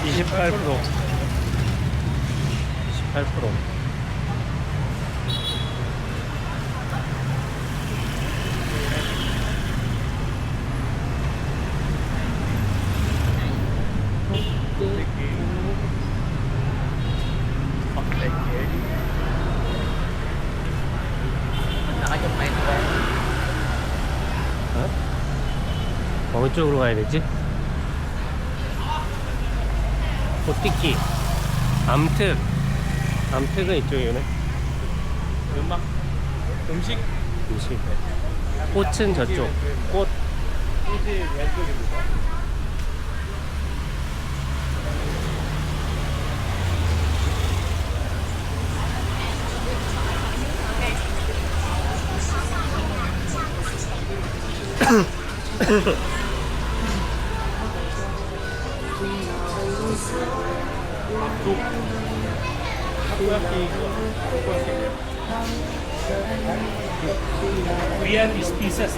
28%. 28%. 어느 쪽으로 가야 되지? 보티키 암특은 이쪽이네. 음식 꽃은 저쪽. 꽃 꽃이 왼쪽입니다. We have these pieces.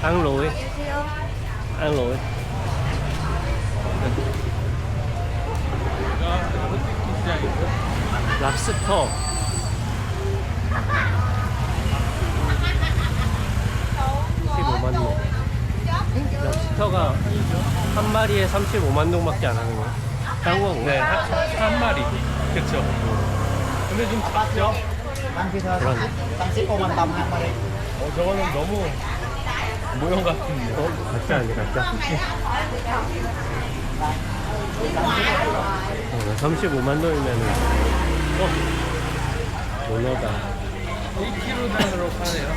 Ăn lùi. 랍스터. 랍스터가 한 마리에 35만 동밖에 안 하는 거야. 딴 건가? 네, 한 마리. 그쵸. 근데 좀 작죠? 그런. 저거는 너무 모형 같은데. 가짜 아니야, 가짜. 35만 동이면은 문어다. 1kg 단으로 파네요.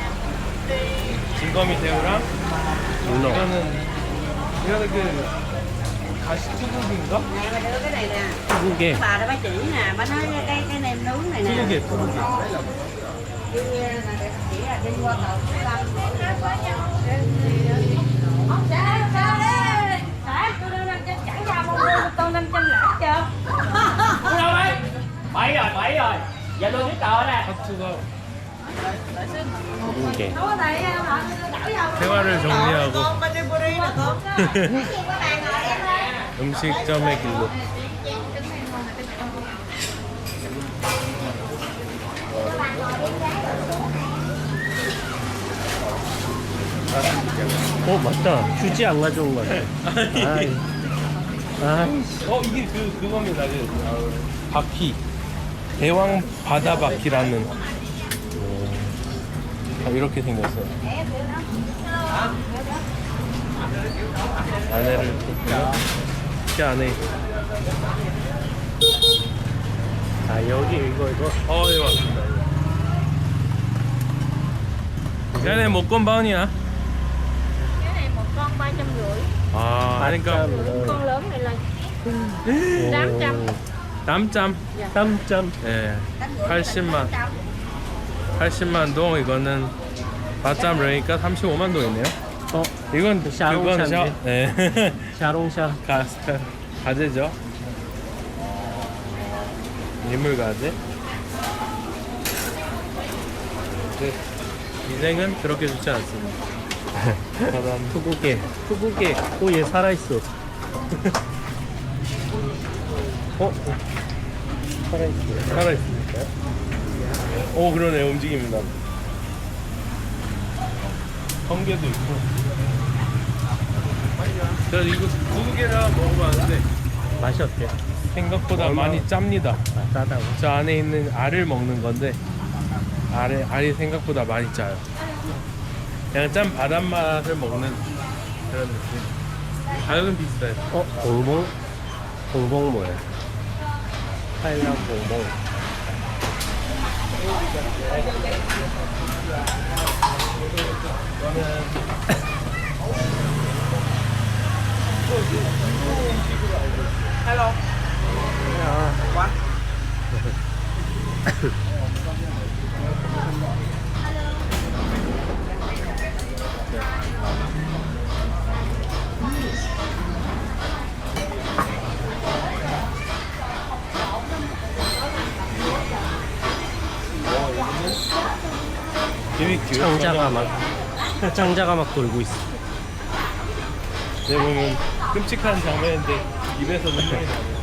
진검이 새우랑 문어. 이거는 그 가시투국인가? cái này nè. 두개. Bà đó bác chỉ nè, bà nói cái nem nướng này nè. 투국이. Chỉ là đi qua tàu sao đấy? Tôi đang chẳng ra một con 500 lẻ chưa? đâu đấy? 7 rồi. Dạ luôn cái cờ nè. 파투가 두개. Có này họ đảo vô. 생활을 정리하고 Bên đây buri là con. 음식점의 길로. 맞다. 휴지 안 가져온 거 같아. 아이. 이게 그겁니다. 바퀴. 대왕 바다 바퀴라는. 이렇게 생겼어요. 안에를 보면 그 안에. 여기 이거. 예, 맞습니다. cái này một con bao nhiêu hả? Cái này một con 350. 그러니까 Con lớn này là 800. 800. 3점. 예. 80만 동. 이거는 4점 그러니까 35만 동이네요. 이건 샤롱샤인데. 네. 샤롱샤. 가재죠. 인물 가재. 네. 인생은 그렇게 좋지 않습니다. 투구개. 얘 살아있어. 살아있습니까? 그러네. 움직입니다. 성게도 있고. 그래서 이거 두 개라 먹어봤는데 맛이 어때? 생각보다 많이 짭니다. 싸다고. 저 안에 있는 알을 먹는 건데 알이 생각보다 많이 짜요. 그냥 짠 바닷맛을 먹는 그런 느낌. 가격은 비싸요. 봉봉 뭐야? 하이랑 봉봉. Hello. Quán. 비비큐. 장자가 막 돌고 있어. 내 보면 끔찍한 장면인데 입에서 눈물이 나네.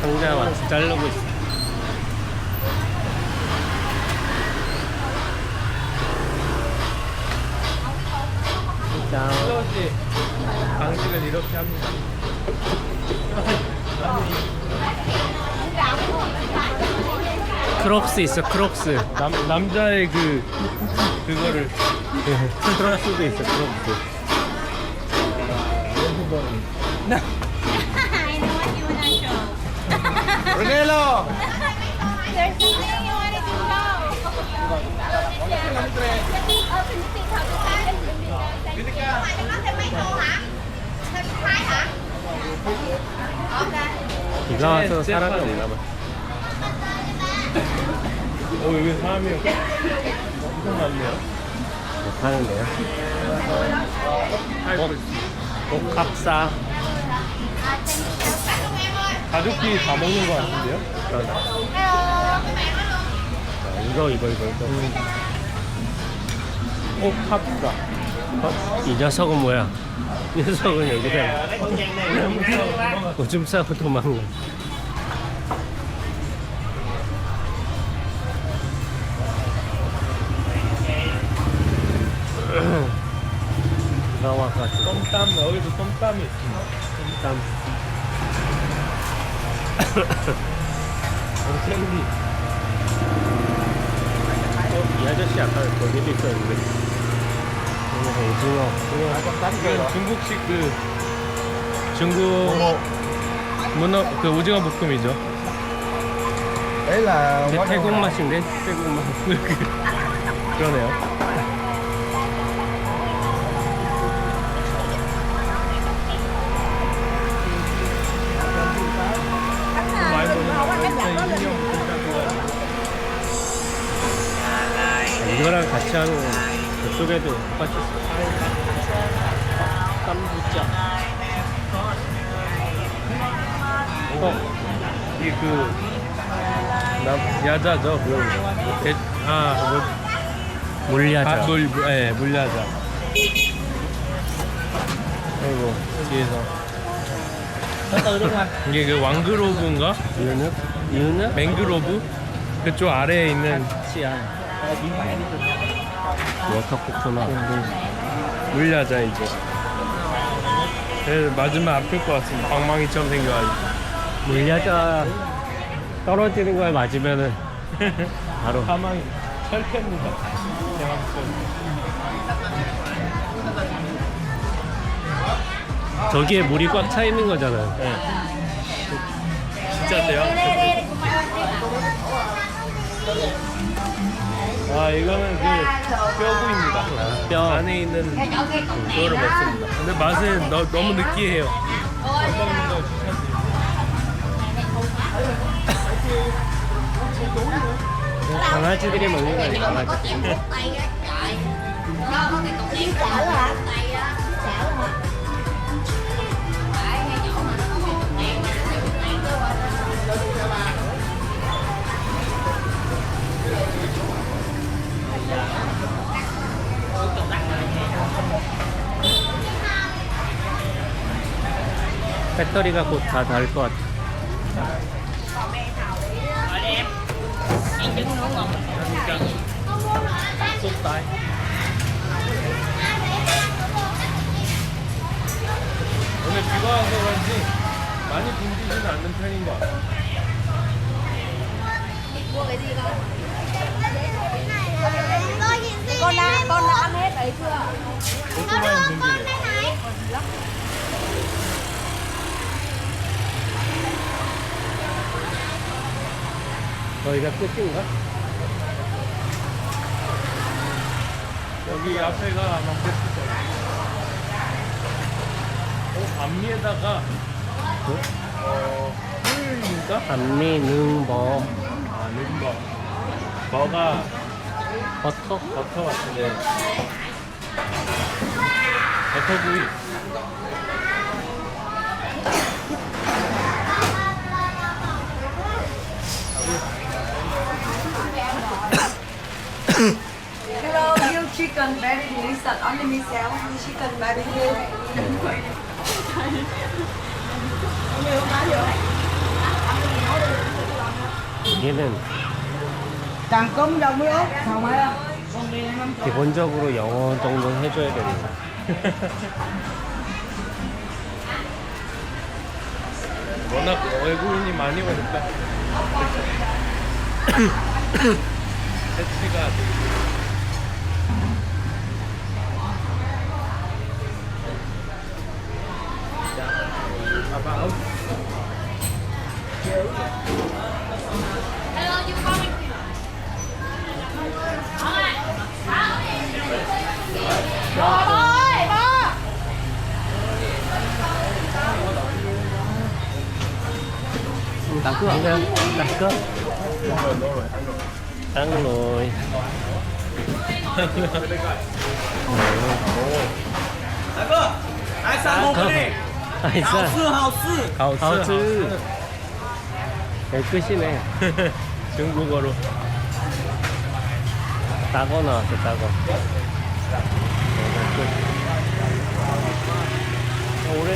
장자가 막 자르고 있어. 자, 플러시 방식은 이렇게 합니다. 크록스 있어, 크록스. 남자의 그거를 크록스도 있어, 크록스. I know what you wanna show. Brunello! There's something you wanted to 비가 와서 사람이 없나 봐. 여기 사람이 엄청 많네요. 못 하는데요. 옥합사. 가족끼리 다 먹는 것 같은데요? 이거. 옥합사. 이 녀석은 뭐야? 이 녀석은 여기다 오줌 싸고 도망가. 드라마 같은 썸땀, 여기도 썸땀이 있습니다. 땀. 샌디. 이 아저씨 아까 거기도 있었는데. 오징어. 이건 중국식 중국 문어 오징어 볶음이죠. 태국 맛인데? 태국 맛. 그러네요. 이거랑 같이 하는 건 그쪽에도 똑같이 있어. 깜부짜. 이게 야자죠. 물야자. 물야자. 아이고 뒤에서 이게 왕그로브인가? 이유는? 맹그로브? 그쪽 아래에 있는 워터코코넛. 물야자이죠. 맞으면 아플 것 같습니다. 방망이처럼 생겨가지고. 물야자 떨어지는 걸 맞으면은 바로 사망이 철퇴입니다. 대왕철. 저기에 물이 꽉 차 있는 거잖아요. 네. 진짜 대왕철. 이거는 뼈구이입니다. 뼈. 안에 있는 그거를 먹습니다. 근데 맛은 너무 느끼해요. 먹는 거 추천드립니다. 강아지들이 먹는 거 아니야, 강아지들이. 배터리가 곧 다 닳을 것 같아. 오늘 비가 와서 그런지 많이 붐비지는 않는 편인 것 같아요. Con đã ăn hết đấy chưa? 조그마한 붐비네요. 저희가 끝인가? 여기 앞에가 아마 됐을 거예요. 앞니에다가 꿀인가? 감리, 능버, 능버. 버가 버터? 버터 같은데. 버터구이. chicken very delicious. Only me sell chicken barbecue. 얘는 Càng cơm đồng với ớt, không phải không? 기본적으로 영어 정도는 해줘야 됩니다. 워낙 외국인이 많이 오니까 패치가 봐봐. Đặt cước không em? Đặt cước. Ăn rồi. ai sang một cái đi 아이사. hào sư 가우츠. 네, 끝이네. 중국어로 따거 나왔어, 따거. 네, 끝. 오래